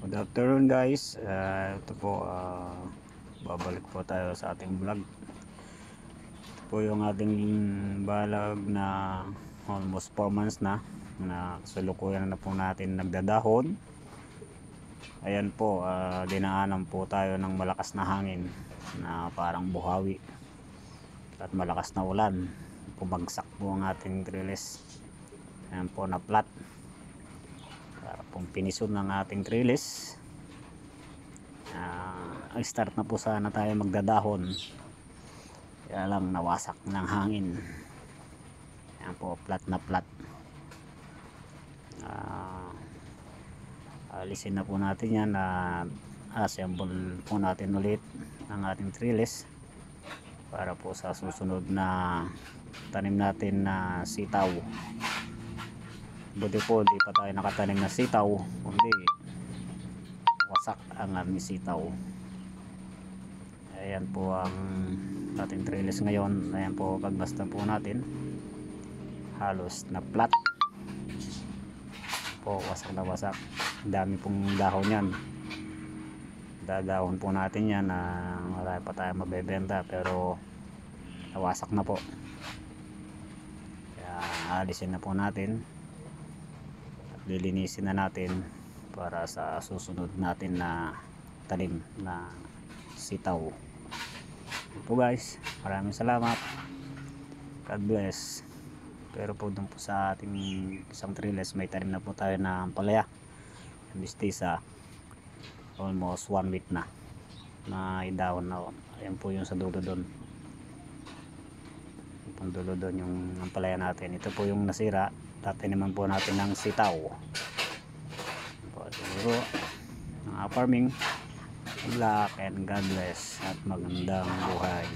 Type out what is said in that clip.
Good afternoon guys. Ito po, babalik po tayo sa ating vlog. Ito po yung ating balag na almost 4 months na sulukuyan na po natin nagdadahon. Ayan po, dinaanan po tayo ng malakas na hangin na parang buhawi at malakas na ulan. Pumagsak po ang ating trellis. Ayan po, na flat. Para pong pinison ng ating trellis. Start na po sana tayo magdadahon, kaya lang nawasak ng hangin. Ayan po, flat na flat. Alisin na po natin yan, assemble po natin ulit ang ating trellis para po sa susunod na tanim natin na sitaw. Buti po di pa tayo nakatanim na sitaw, kundi wasak ang aming sitaw. Ayan po ang ating trellis ngayon. Ayan po, pagbasta po natin, halos na flat po, wasak na wasak. Dami pong dahon yan. Dadahon po natin yan na wala pa tayo mabebenta, pero nawasak na po. Kaya alisin na po natin, lilinisin na natin para sa susunod natin na tanim na sitaw. Po guys, maraming salamat, God bless. Pero po dun po sa ating isang trellis, may tanim na po tayo na ampalaya, mistisa, almost 1 week na idahon na. Ayan po yung sa dulo doon, yung dulo doon yung ampalaya natin. Ito po yung nasira, tataniman po natin ng sitaw. Siguro farming, good luck and God bless at magandang buhay.